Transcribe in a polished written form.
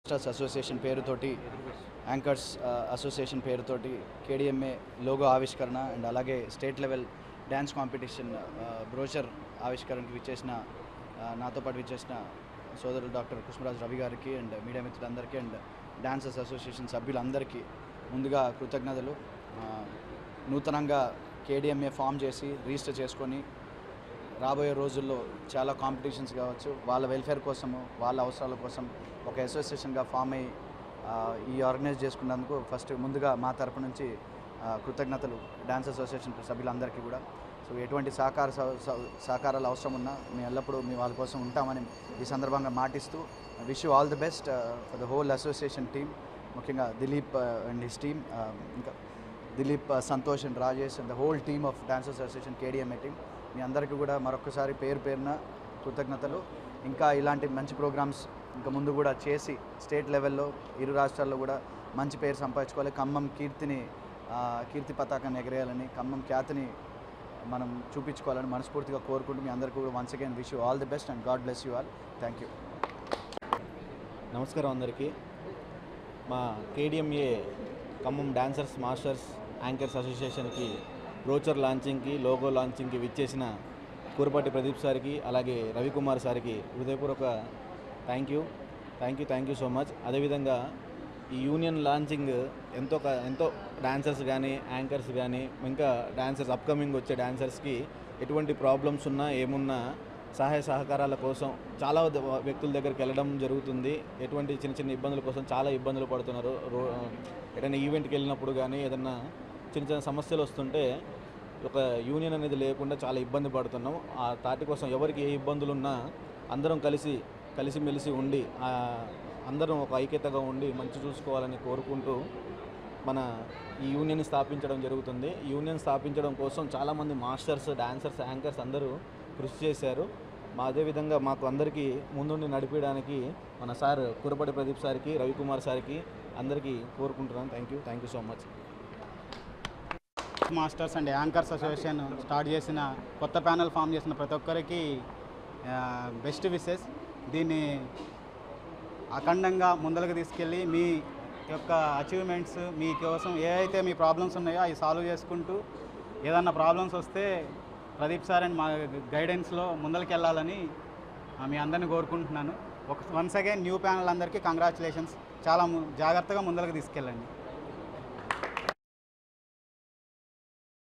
Masters association పేరుతోటి anchors association పేరుతోటి KDMA logo ఆవిష్కరణ అండ్ అలాగే state level dance competition brochure ఆవిష్కరణకి విచ్చేసిన నాతో పాటు విచ్చేసిన సోదరులు డాక్టర్ కృష్ణరాజు రవి గారికి అండ్ మీడియా మిత్రులందరికీ అండ్ డాన్సర్స్ అసోసియేషన్ సభ్యులందరికీ ముందుగా కృతజ్ఞతలు. నూతనంగా కేడిఎంఏ ఫామ్ చేసి రిజిస్టర్ చేసుకొని రాబోయే రోజుల్లో చాలా కాంపిటీషన్స్ కావచ్చు, వాళ్ళ వెల్ఫేర్ కోసము వాళ్ళ అవసరాల కోసం ఒక అసోసియేషన్గా ఫామ్ అయ్యి ఈ ఆర్గనైజ్ చేసుకున్నందుకు ఫస్ట్ ముందుగా మా తరపు నుంచి కృతజ్ఞతలు డాన్స్ అసోసియేషన్ సభ్యులందరికీ కూడా. సో ఎటువంటి సహకారాలు అవసరం ఉన్నా మేము ఎల్లప్పుడూ మీ వాళ్ళ కోసం ఉంటామని ఈ సందర్భంగా మాటిస్తూ wish you all the best for the whole association team, ముఖ్యంగా దిలీప్ అండ్ హిస్ టీమ్, ఇంకా Dilip, Santosh and Rajesh and the whole team of dance association KDMA team. మీ అందరికీ కూడా మరొకసారి పేరున కృతజ్ఞతలు. ఇంకా ఇలాంటి మంచి ప్రోగ్రామ్స్ ఇంకా ముందు కూడా చేసి స్టేట్ లెవెల్లో ఇరు రాష్ట్రాల్లో కూడా మంచి పేరు సంపాదించుకోవాలి. ఖమ్మం కీర్తి పతాకాన్ని ఎగరేయాలని, ఖమ్మం ఖ్యాతిని మనం చూపించుకోవాలని మనస్ఫూర్తిగా కోరుకుంటూ మీ అందరికీ కూడా once again wish you all the best and God bless you all. Thank you. నమస్కారం అందరికీ. మా KDMA Khammam dancers masters anchors అసోసియేషన్కి బ్రోచర్ లాంచింగ్కి, లోగో లాంచింగ్కి విచ్చేసిన కూరపాటి ప్రదీప్ సార్కి అలాగే రవికుమార్ సార్కి హృదయపూర్వక థ్యాంక్ యూ సో మచ్. అదేవిధంగా ఈ యూనియన్ లాంచింగ్ ఎంతో డాన్సర్స్ కానీ యాంకర్స్ కానీ ఇంకా డాన్సర్స్ అప్కమింగ్ వచ్చే డాన్సర్స్కి ఎటువంటి ప్రాబ్లమ్స్ ఉన్నా ఏమున్నా సహాయ సహకారాల కోసం చాలా వ్యక్తుల దగ్గరికి వెళ్ళడం జరుగుతుంది. ఎటువంటి చిన్న ఇబ్బందుల కోసం చాలా ఇబ్బందులు పడుతున్నారు. ఏదైనా ఈవెంట్కి వెళ్ళినప్పుడు కానీ ఏదైనా చిన్న సమస్యలు వస్తుంటే ఒక యూనియన్ అనేది లేకుండా చాలా ఇబ్బంది పడుతున్నాం. ఆ తాటి కోసం ఎవరికి ఏ ఇబ్బందులు ఉన్నా అందరం కలిసిమెలిసి ఉండి అందరం ఒక ఐక్యతగా ఉండి మంచి చూసుకోవాలని కోరుకుంటూ మన ఈ యూనియన్ స్థాపించడం జరుగుతుంది. యూనియన్ స్థాపించడం కోసం చాలామంది మాస్టర్స్, డాన్సర్స్, యాంకర్స్ అందరూ కృషి చేశారు. అదేవిధంగా మాకు అందరికీ ముందుండి నడిపించడానికి మన సార్ కూరపాటి ప్రదీప్ సార్కి, రవికుమార్ సార్కి అందరికీ కోరుకుంటున్నాను. Thank you so much. Masters and anchors association start చేసిన కొత్త ప్యానెల్ ఫామ్ చేసిన ప్రతి ఒక్కరికి బెస్ట్ విషెస్. దీన్ని అఖండంగా ముందరకు తీసుకెళ్ళి మీ యొక్క అచీవ్మెంట్స్ మీకోసం ఏవైతే మీ ప్రాబ్లమ్స్ ఉన్నాయో అవి సాల్వ్ చేసుకుంటూ ఏదన్నా ప్రాబ్లమ్స్ వస్తే ప్రదీప్ సార్ అండ్ మా గైడెన్స్లో ముందరికి వెళ్ళాలని మీ అందరినీ కోరుకుంటున్నాను. వన్స్ అగైన్ న్యూ ప్యానల్ అందరికీ కంగ్రాచులేషన్స్. చాలా జాగ్రత్తగా ముందరకు తీసుకెళ్ళండి.